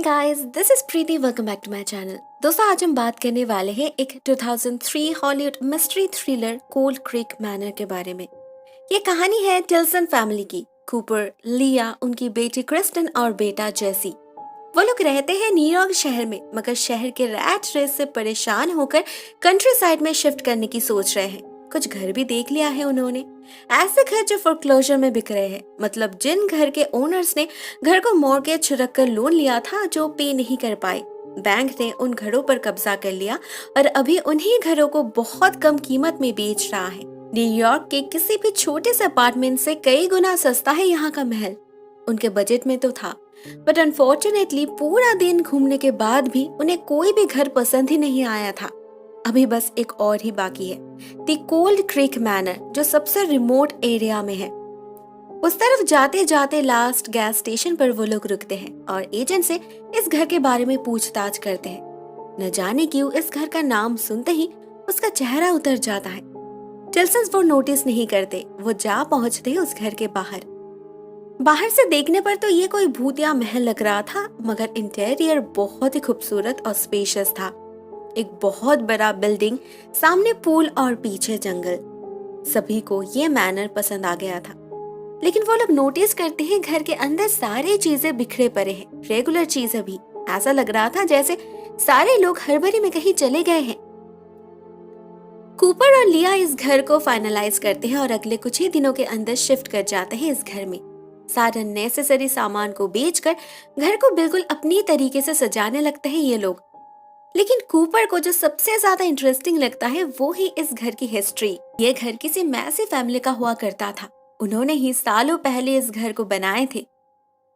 Guys, this is Preeti. Welcome back to my channel. दोस्तों, आज हम बात करने वाले हैं एक 2003 Hollywood mystery thriller Cold Creek Manor के बारे में। ये कहानी है टिल्सन फैमिली की। कूपर, लिया, उनकी बेटी क्रिस्टन और बेटा जेसी। वो लोग रहते हैं न्यूयॉर्क शहर में, मगर शहर के रैट रेस से परेशान होकर कंट्री साइड में शिफ्ट करने की सोच रहे हैं। कुछ घर भी देख लिया है उन्होंने, ऐसे घर जो फोरक्लोजर में बिक रहे हैं। मतलब जिन घर के ओनर्स ने घर को मॉर्गेज रख कर लोन लिया था, जो पे नहीं कर पाए। बैंक ने उन घरों पर कब्जा कर लिया और अभी उन्हीं घरों को बहुत कम कीमत में बेच रहा है। न्यूयॉर्क के किसी भी छोटे से अपार्टमेंट से कई गुना सस्ता है यहाँ का महल। उनके बजट में तो था, बट अनफॉर्चुनेटली पूरा दिन घूमने के बाद भी उन्हें कोई भी घर पसंद ही नहीं आया था। अभी बस एक और ही बाकी है, द कोल्ड क्रीक मैनर, जो सबसे रिमोट एरिया में है। उस तरफ जाते जाते लास्ट गैस स्टेशन पर वो लोग रुकते हैं और एजेंट से इस घर के बारे में पूछताछ करते हैं। न जाने क्यों इस घर का नाम सुनते ही उसका चेहरा उतर जाता है। टिल्सन्स वो नोटिस नहीं करते। वो जा पहुंचते हैं उस घर के बाहर से देखने पर तो ये कोई भूतिया महल लग रहा था, मगर इंटीरियर बहुत ही खूबसूरत और स्पेशियस था। एक बहुत बड़ा बिल्डिंग, सामने पूल और पीछे जंगल। सभी को ये मैनर पसंद आ गया था, लेकिन वो लोग नोटिस करते हैं घर के अंदर सारी चीजें बिखरे पड़े हैं, रेगुलर चीजें भी। ऐसा लग रहा था जैसे सारे लोग हड़बड़ी में कहीं चले गए हैं। कूपर और लिया इस घर को फाइनलाइज करते हैं और अगले कुछ ही दिनों के अंदर शिफ्ट कर जाते हैं इस घर में। सारा नेसेसरी सामान को बेचकर घर को बिल्कुल अपनी तरीके से सजाने लगते हैं ये लोग। लेकिन कूपर को जो सबसे ज्यादा इंटरेस्टिंग लगता है वो ही इस घर की हिस्ट्री। ये घर किसी मैसी फैमिली का हुआ करता था। उन्होंने ही सालों पहले इस घर को बनाए थे।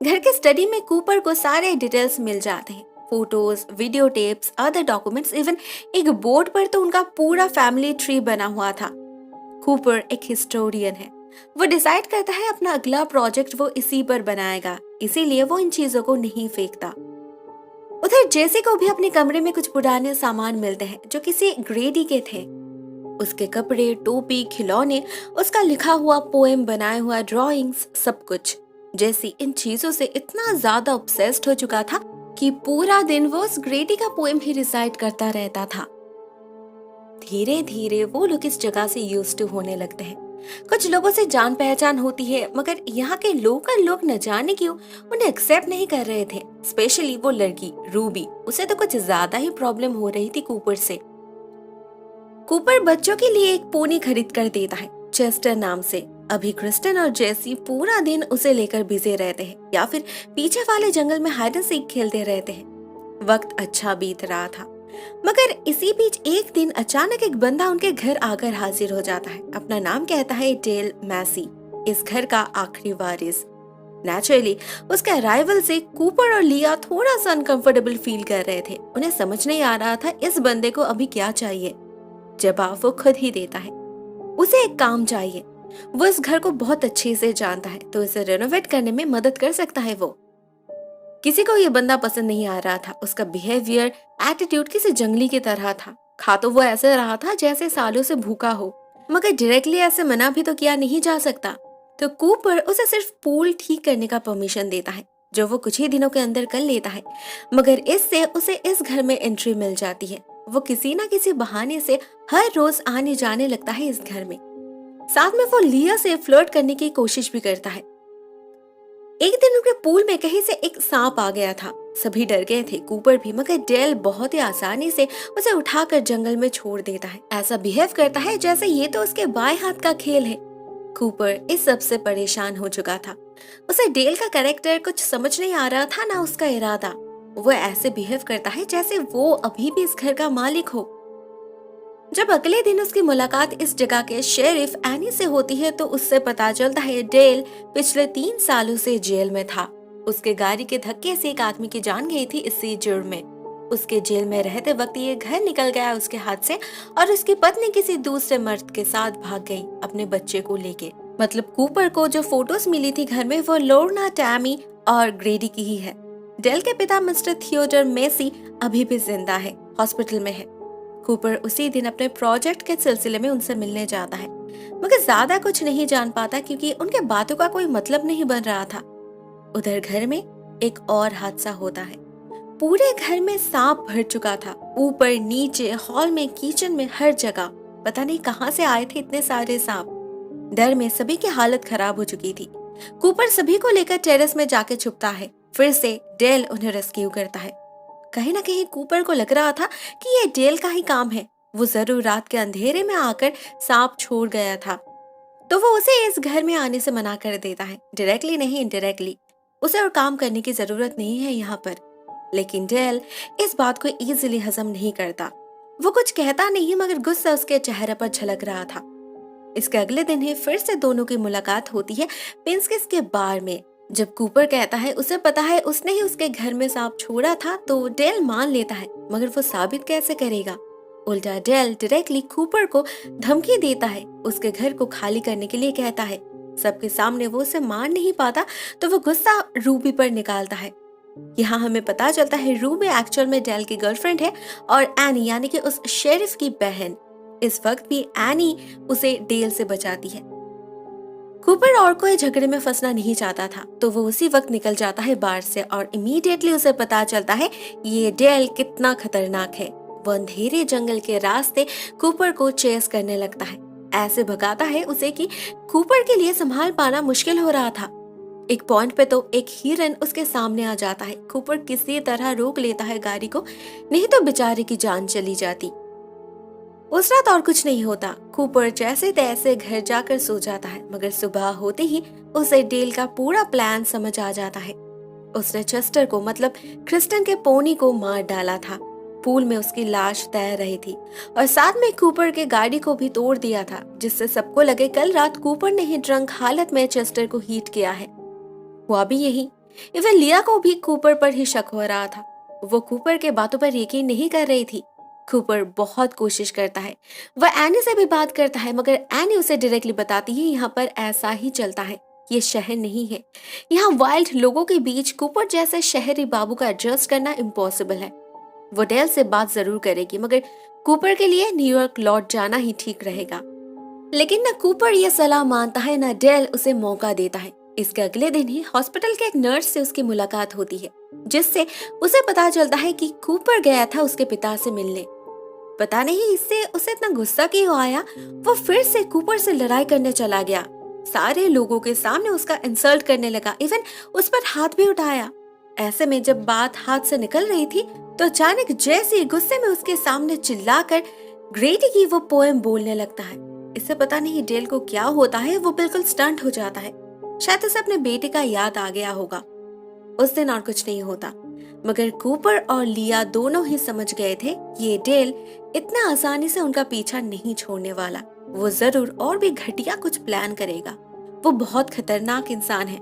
घर के स्टडी में कूपर को सारे डिटेल्स मिल जाते हैं, photos, video tapes, other documents, even एक बोर्ड पर तो उनका पूरा फैमिली ट्री बना हुआ था। कूपर एक हिस्टोरियन है। वो डिसाइड करता है अपना अगला प्रोजेक्ट वो इसी पर बनाएगा, इसीलिए वो इन चीजों को नहीं फेंकता। उधर जेसी को भी अपने कमरे में कुछ पुराने सामान मिलते हैं जो किसी ग्रेडी के थे। उसके कपड़े, टोपी, खिलौने, उसका लिखा हुआ पोएम, बनाया हुआ ड्राइंग्स, सब कुछ। जेसी इन चीजों से इतना ज्यादा ऑब्सेस्ड हो चुका था कि पूरा दिन वो उस ग्रेडी का पोएम ही रिसाइट करता रहता था। धीरे धीरे वो लोग इस जगह से यूज्ड टू होने लगते हैं। कुछ लोगों से जान पहचान होती है, मगर यहाँ के लोकल लोग न जाने क्यों उन्हें एक्सेप्ट नहीं कर रहे थे। स्पेशली वो लड़की रूबी, उसे तो कुछ ज्यादा ही प्रॉब्लम हो रही थी कूपर से। कूपर बच्चों के लिए एक पोनी खरीद कर देता है, चेस्टर नाम से। अभी क्रिस्टन और जेसी पूरा दिन उसे लेकर बिजी रहते हैं या फिर पीछे वाले जंगल में हाइड एंड सीक खेलते रहते हैं। वक्त अच्छा बीत रहा था, मगर इसी बीच एक दिन अचानक एक बंदा उनके घर आकर हाजिर हो जाता है। अपना नाम कहता है डेल मैसी, इस घर का आखिरी वारिस। नेचुरली उसके अराइवल से कूपर और लिया थोड़ा सा अनकंफर्टेबल फील कर रहे थे। उन्हें समझ नहीं आ रहा था इस बंदे को अभी क्या चाहिए। जवाब वो खुद ही देता है। उसे एक काम चाहिए। वो इस घर को बहुत अच्छे से जानता है, तो इसे रेनोवेट करने में मदद कर सकता है वो। किसी को ये बंदा पसंद नहीं आ रहा था। उसका बिहेवियर, एटीट्यूड किसी जंगली की तरह था। खा तो वो ऐसे रहा था जैसे सालों से भूखा हो, मगर डायरेक्टली ऐसे मना भी तो किया नहीं जा सकता। तो कूपर उसे सिर्फ पूल ठीक करने का परमिशन देता है, जो वो कुछ ही दिनों के अंदर कर लेता है। मगर इससे उसे इस घर में एंट्री मिल जाती है। वो किसी ना किसी बहाने से हर रोज आने जाने लगता है इस घर में। साथ में वो लिया से फ्लर्ट करने की कोशिश भी करता है। एक दिन उनके पूल में कहीं से एक सांप आ गया था। सभी डर गए थे, कूपर भी, मगर डेल बहुत ही आसानी से उसे उठाकर जंगल में छोड़ देता है। ऐसा बिहेव करता है जैसे ये तो उसके बाएं हाथ का खेल है। कूपर इस सब से परेशान हो चुका था। उसे डेल का कैरेक्टर कुछ समझ नहीं आ रहा था, ना उसका इरादा। वो ऐसे बिहेव करता है जैसे वो अभी भी इस घर का मालिक हो। जब अगले दिन उसकी मुलाकात इस जगह के शेरिफ एनी से होती है, तो उससे पता चलता है डेल पिछले 3 सालों से जेल में था। उसके गाड़ी के धक्के से एक आदमी की जान गई थी इसी जुर्म में। उसके जेल में रहते वक्त ये घर निकल गया उसके हाथ से और उसकी पत्नी किसी दूसरे मर्द के साथ भाग गई अपने बच्चे को लेके। मतलब कूपर को जो फोटोज मिली थी घर में, वो लोर्ना, टैमी और ग्रेडी की ही है। डेल के पिता मिस्टर थियोडर मेसी अभी भी जिंदा है, हॉस्पिटल में है। कूपर उसी दिन अपने प्रोजेक्ट के सिलसिले में उनसे मिलने जाता है, मगर ज्यादा कुछ नहीं जान पाता क्योंकि उनके बातों का कोई मतलब नहीं बन रहा था। उधर घर में एक और हादसा होता है। पूरे घर में सांप भर चुका था, ऊपर नीचे, हॉल में, किचन में, हर जगह। पता नहीं कहाँ से आए थे इतने सारे सांप। डर में सभी की हालत खराब हो चुकी थी। कूपर सभी को लेकर टेरेस में जाके छुपता है। फिर से डेल उन्हें रेस्क्यू करता है। कहीं ना कहीं कूपर को लग रहा था कि ये डेल का ही काम है। वो जरूर रात के अंधेरे में आकर सांप छोड़ गया था, तो वो उसे इस घर में आने से मना कर देता है, डायरेक्टली नहीं इनडायरेक्टली। उसे और काम करने की जरूरत नहीं है यहाँ पर। लेकिन डेल इस बात को इजीली हजम नहीं करता। वो कुछ कहता नहीं, मगर गुस्सा उसके चेहरे पर झलक रहा था। इसके अगले दिन ही फिर से दोनों की मुलाकात होती है पिंस्किस के बार में। जब कूपर कहता है उसे पता है उसने ही उसके घर में सांप छोड़ा था, तो डेल मान लेता है, मगर वो साबित कैसे करेगा। उल्टा डेल डायरेक्टली कूपर को धमकी देता है, उसके घर को खाली करने के लिए कहता है। सबके सामने वो उसे मार नहीं पाता, तो वो गुस्सा रूबी पर निकालता है। यहाँ हमें पता चलता है रूबी एक्चुअल में डेल की गर्लफ्रेंड है और एनी यानी कि उस शेरिफ की बहन। इस वक्त भी एनी उसे डेल से बचाती है। कूपर और कोई झगड़े में फंसना नहीं चाहता था, तो वो उसी वक्त निकल जाता है बार से और इमीडिएटली उसे पता चलता है ये डेल कितना खतरनाक है। वो अंधेरे जंगल के रास्ते कूपर को चेस करने लगता है, ऐसे भगाता है उसे कि कूपर के लिए संभाल पाना मुश्किल हो रहा था। एक पॉइंट पे तो एक हिरन उसके सामने आ जाता है। कूपर किसी तरह रोक लेता है गाड़ी को, नहीं तो बेचारे की जान चली जाती। उस रात और कुछ नहीं होता। कूपर जैसे तैसे घर जाकर सो जाता है, मगर सुबह होते ही उसे डेल का पूरा प्लान समझ आ जाता है। उसने चेस्टर को मतलब क्रिस्टन के पोनी को मार डाला था। पूल में उसकी लाश तैर रही थी और साथ में कूपर के गाड़ी को भी तोड़ दिया था, जिससे सबको लगे कल रात कूपर ने ही ड्रंक हालत में चेस्टर को हीट किया है। हुआ भी यही। इवन लिया को भी कूपर पर ही शक हो रहा था। वो कूपर के बातों पर यकीन नहीं कर रही थी। कूपर बहुत कोशिश करता है, वह एनी से भी बात करता है, मगर एनी उसे डायरेक्टली बताती है यहाँ पर ऐसा ही चलता है, ये शहर नहीं है। यहाँ वाइल्ड लोगों के बीच कूपर जैसे शहरी बाबू का एडजस्ट करना इम्पॉसिबल है। वो डेल से बात जरूर करेगी, मगर कूपर के लिए न्यूयॉर्क लौट जाना ही ठीक रहेगा। लेकिन न कूपर ये सलाह मानता है, न डेल उसे मौका देता है। इसके अगले दिन ही हॉस्पिटल के एक नर्स से उसकी मुलाकात होती है, जिससे उसे पता चलता है कि कूपर गया था उसके पिता से मिलने। पता नहीं इससे उसे इतना गुस्सा क्यों आया, वो फिर से कूपर से लड़ाई करने चला गया। सारे लोगों के सामने उसका इंसल्ट करने लगा, इवन उस पर हाथ भी उठाया। ऐसे में जब बात हाथ से निकल रही थी, तो अचानक जैसे गुस्से में उसके सामने चिल्लाकर ग्रेडी की वो पोएम बोलने लगता है। इससे पता नहीं डेल को क्या होता है, वो बिल्कुल स्टंट हो जाता है। शायद उसे अपने बेटे का याद आ गया होगा। उस दिन और कुछ नहीं होता, मगर कूपर और लिया दोनों ही समझ गए थे ये डेल इतना आसानी से उनका पीछा नहीं छोड़ने वाला। वो जरूर और भी घटिया कुछ प्लान करेगा। वो बहुत खतरनाक इंसान है।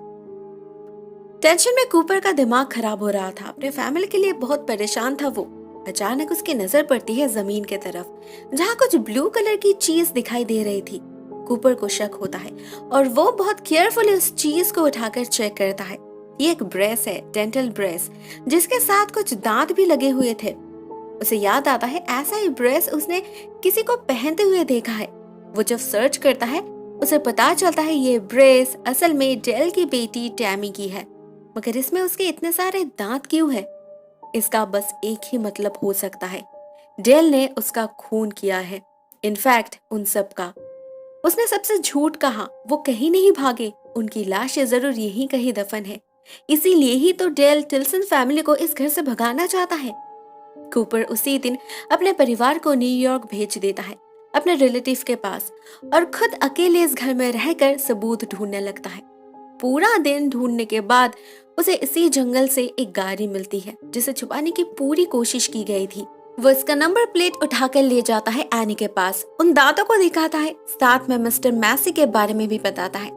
टेंशन में कूपर का दिमाग खराब हो रहा था, अपने फैमिली के लिए बहुत परेशान था वो। अचानक उसकी नजर पड़ती है जमीन के तरफ, जहाँ कुछ ब्लू कलर की चीज दिखाई दे रही थी। कूपर को शक होता है और वो बहुत केयरफुली उस चीज को उठाकर चेक करता है। ये एक ब्रेस है, डेंटल ब्रेस, जिसके साथ कुछ दांत भी लगे हुए थे। उसे याद आता है ऐसा ही ब्रेस उसने किसी को पहनते हुए देखा है। वो जब सर्च करता है उसे पता चलता है ये ब्रेस असल में डेल की बेटी टैमी की है, मगर इसमें उसके इतने सारे दांत क्यों है? इसका बस एक ही मतलब हो सकता है, डेल ने उसका खून किया है। इनफैक्ट उन सब का। उसने सबसे झूठ कहा, वो कहीं नहीं भागे, उनकी लाशें जरूर यहीं कहीं दफन है। इसीलिए ही तो डेल टिल्सन फैमिली को इस घर से भगाना चाहता है। कूपर उसी दिन अपने परिवार को न्यूयॉर्क भेज देता है, अपने रिलेटिव के पास, और खुद अकेले इस घर में रहकर सबूत ढूंढने लगता है। पूरा दिन ढूंढने के बाद उसे इसी जंगल से एक गाड़ी मिलती है, जिसे छुपाने की पूरी कोशिश की गई थी। वो इसका नंबर प्लेट उठाकर ले जाता है एनी के पास, उन दांतों को दिखाता है, साथ में मिस्टर मैसी के बारे में भी बताता है।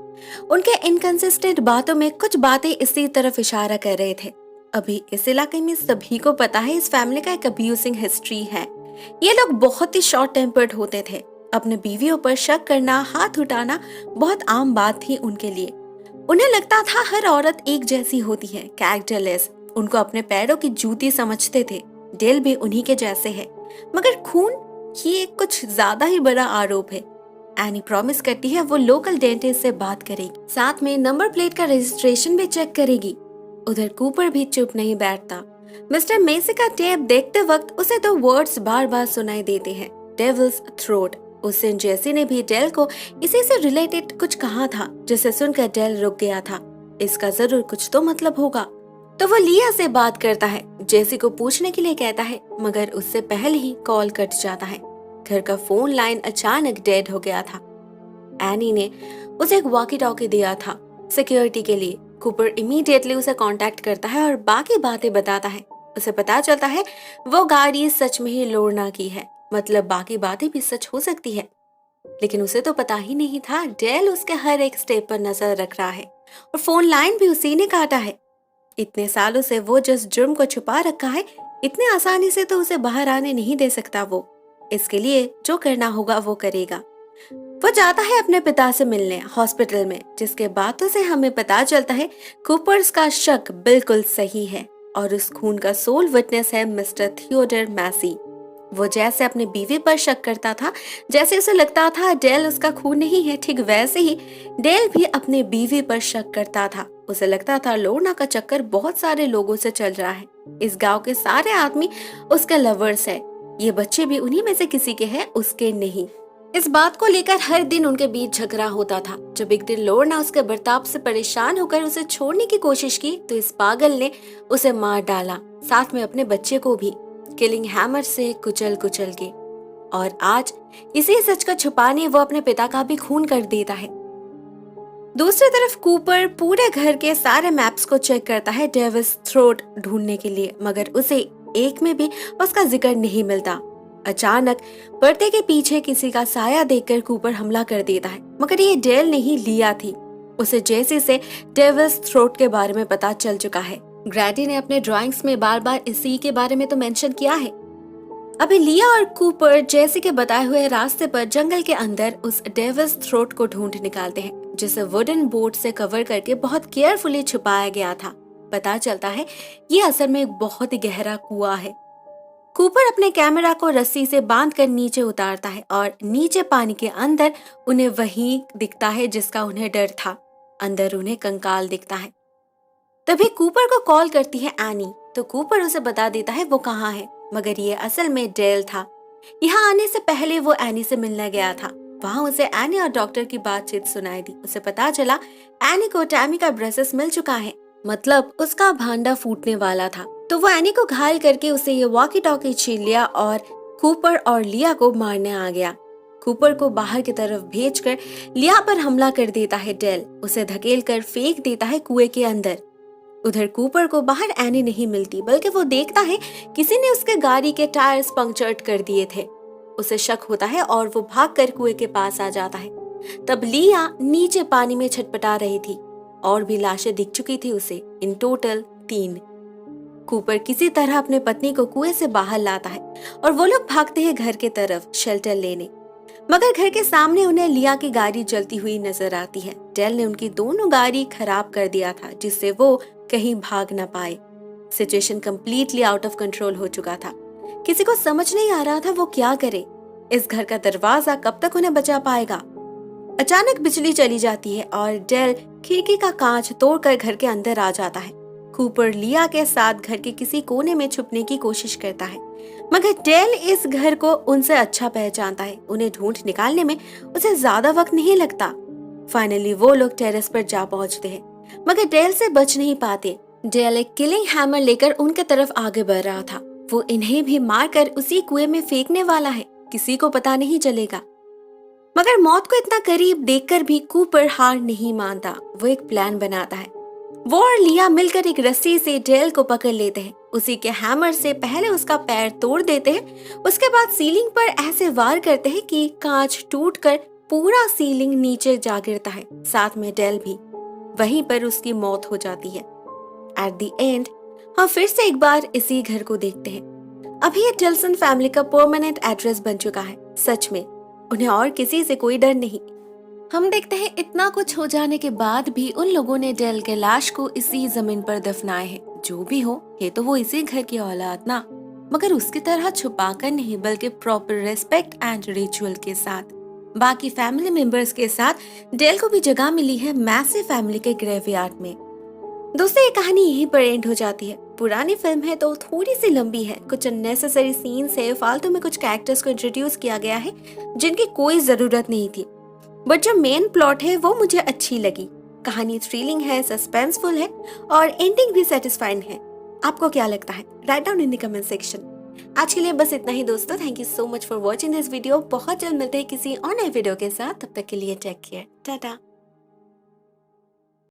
उनके इनकंसिस्टेंट बातों में कुछ बातें इसी तरफ इशारा कर रहे थे। अभी इस इलाके में सभी को पता है इस फैमिली का एक अब्यूजिंग हिस्ट्री है। ये लोग बहुत ही शॉर्ट टेम्पर्ड होते थे। अपने बीवियों पर शक करना, हाथ उठाना बहुत आम बात थी उनके लिए। उन्हें लगता था हर औरत एक जैसी होती है, कैरेक्टरलेस। उनको अपने पैरों की जूती समझते थे। डेल भी उन्हीं के जैसे है, मगर खून, ये कुछ ज्यादा ही बड़ा आरोप है। एनी प्रॉमिस करती है वो लोकल डेंटिस्ट से बात करेगी, साथ में नंबर प्लेट का रजिस्ट्रेशन भी चेक करेगी। उधर कूपर भी चुप नहीं बैठता। मिस्टर मेसी का टेप देखते वक्त उसे दो वर्ड्स बार बार सुनाई देते हैं, डेविल्स थ्रोट। उस दिन जेसी ने भी डेल को इसी से रिलेटेड कुछ कहा था, जिसे सुनकर डेल रुक गया था। इसका जरूर कुछ तो मतलब होगा। तो वो लिया से बात करता है, जेसी को पूछने के लिए कहता है, मगर उससे पहले ही कॉल कट जाता है। घर का फोन लाइन अचानक डेड हो गया था। एनी ने उसे एक वॉकी टॉकी दिया था सिक्योरिटी के लिए। कूपर इमीडिएटली उसे कांटेक्ट करता है और बाकी बातें बताता है। उसे पता चलता है वो गाड़ी सच में ही लोर्ना की है, मतलब बाकी बातें भी सच हो सकती है। लेकिन उसे तो पता ही नहीं था डेल उसके हर एक स्टेप पर नजर रख रहा है और फोन लाइन भी उसी ने काटा है। इतने सालों से वो जिस जुर्म को छुपा रखा है, इतने आसानी से तो उसे बाहर आने नहीं दे सकता वो। इसके लिए जो करना होगा वो करेगा। वो जाता है अपने पिता से मिलने हॉस्पिटल में, जिसके बातों से हमें पता चलता है कूपर्स का शक बिल्कुल सही है और उस खून का सोल विटनेस है मिस्टर थियोडर मैसी। वो जैसे अपने बीवी पर शक करता था, जैसे उसे लगता था डेल उसका खून नहीं है, ठीक वैसे ही डेल भी अपने बीवी पर शक करता था। उसे लगता था लोर्ना का चक्कर बहुत सारे लोगों से चल रहा है। इस गांव के सारे आदमी उसके लवर्स है, ये बच्चे भी उन्हीं में से किसी के हैं, उसके नहीं। इस बात को लेकर हर दिन उनके बीच झगड़ा होता था। जब एक दिन लोर्ना उसके बर्ताव से परेशान होकर उसे छोड़ने की कोशिश की तो इस पागल ने उसे मार डाला, साथ में अपने बच्चे को भी किलिंग हैमर से कुचल के। और आज इसी सच को छुपाने वो अपने पिता का भी खून कर देता है। दूसरी तरफ कूपर पूरे घर के सारे मैप्स को चेक करता है डेविल्स थ्रोट ढूंढने के लिए, मगर उसे एक में भी उसका जिक्र नहीं मिलता। अचानक पर्दे के पीछे किसी का साया देखकर कूपर हमला कर देता है, मगर ये डेल नहीं लिया थी। उसे जेसी से डेविल्स थ्रोट के बारे में पता चल चुका है। ग्रैडी ने अपने ड्राइंग्स में बार बार इसी के बारे में तो मेंशन किया है। अभी लिया और कूपर जेसी के बताए हुए रास्ते पर जंगल के अंदर उस डेविल्स थ्रोट को ढूंढ निकालते हैं, जिसे वुडन बोर्ड से कवर करके बहुत केयरफुली छुपाया गया था। पता चलता है ये असल में एक बहुत ही गहरा कुआं है। कूपर अपने कैमरा को रस्सी से बांधकर नीचे उतारता है और नीचे पानी के अंदर उन्हें वही दिखता है जिसका उन्हें डर था। अंदर उन्हें कंकाल दिखता है। तभी कूपर को कॉल करती है एनी, तो कूपर उसे बता देता है वो कहाँ है, मगर ये असल में डेल था। यहाँ आने से पहले वो एनी से मिलने गया था। वहाँ उसे एनी और डॉक्टर की बातचीत सुनाई दी। उसे पता चला एनी को टैमी का ब्रेसेस मिल चुका है, मतलब उसका भांडा फूटने वाला था। तो वो एनी को घायल करके उसे ये वॉकी टॉकी छीन लिया और कूपर और लिया को मारने आ गया। कूपर को बाहर की तरफ भेजकर लिया पर हमला कर देता है डेल। उसे धकेलकर फेंक देता है कुएं के अंदर। उधर कूपर को बाहर एनी नहीं मिलती, बल्कि वो देखता है किसी ने उसके गाड़ी के टायर्स पंक्चर्ड कर दिए थे। उसे शक होता है और वो भागकर कुएं के पास आ जाता है। तब लिया नीचे पानी में छटपटा रही थी। और भी लाशें दिख चुकी थी उसे, इन टोटल 3। कूपर किसी तरह अपने पत्नी को कुएं से बाहर लाता है और वो लोग भागते हैं घर के तरफ शेल्टर लेने। मगर घर के सामने उन्हें लिया की गाड़ी जलती हुई नजर आती है। डेल ने उनकी दोनों गाड़ी खराब कर दिया था, जिससे वो कहीं भाग न पाए। Situation completely out of control हो चुका था। किसी को समझ नहीं आ रहा था वो क्या करे। इस घर का दरवाजा कब तक उन्हें बचा पाएगा। अचानक बिजली चली जाती है और डेल खिड़की का कांच तोड़कर घर के अंदर आ जाता है। कूपर लिया के साथ घर के किसी कोने में छुपने की कोशिश करता है, मगर डेल इस घर को उनसे अच्छा पहचानता है। उन्हें ढूंढ निकालने में उसे ज्यादा वक्त नहीं लगता। फाइनली वो लोग टेरेस पर जा पहुंचते हैं, मगर डेल से बच नहीं पाते। डेल एक किलिंग हैमर लेकर उनके तरफ आगे बढ़ रहा था। वो इन्हें भी मारकर उसी कुएं में फेंकने वाला है, किसी को पता नहीं चलेगा। मगर मौत को इतना करीब देखकर भी कूपर हार नहीं मानता। वो एक प्लान बनाता है। वो और लिया मिलकर एक रस्सी से डेल को पकड़ लेते हैं। उसी के हैमर से पहले उसका पैर तोड़ देते हैं। उसके बाद सीलिंग पर ऐसे वार करते हैं कि कांच टूटकर पूरा सीलिंग नीचे जा गिरता है, साथ में डेल भी। वहीं पर उसकी मौत हो जाती है। एट द एंड हम फिर से एक बार इसी घर को देखते हैं। अभी ये टिल्सन फैमिली का परमानेंट एड्रेस बन चुका है। सच में उन्हें और किसी से कोई डर नहीं। हम देखते हैं इतना कुछ हो जाने के बाद भी उन लोगों ने डेल के लाश को इसी जमीन पर दफनाए है। जो भी हो, ये तो वो इसी घर की औलाद ना, मगर उसकी तरह छुपाकर नहीं, बल्कि प्रॉपर रेस्पेक्ट एंड रिचुअल के साथ। बाकी फैमिली मेंबर्स के साथ डेल को भी जगह मिली है मैसी फैमिली के ग्रेवयार्ड में। दोस्तों ये कहानी यहीं पर एंड हो जाती है। पुरानी फिल्म है तो थोड़ी सी लंबी है, कुछ अननेसेसरी सीन्स है, फालतू में कुछ कैरेक्टर्स को इंट्रोड्यूस किया गया है जिनकी कोई जरूरत नहीं थी। बट जो मेन प्लॉट है वो मुझे अच्छी लगी। कहानी थ्रिलिंग है, सस्पेंसफुल है और एंडिंग भी सेटिस्फाइंग है। आपको क्या लगता है? Write down in the comment section. आज के लिए बस इतना ही दोस्तों। Thank you so much for watching this video. बहुत जल्द मिलते हैं किसी और नए वीडियो के साथ। तब तक के लिए टेक केयर, टाटा।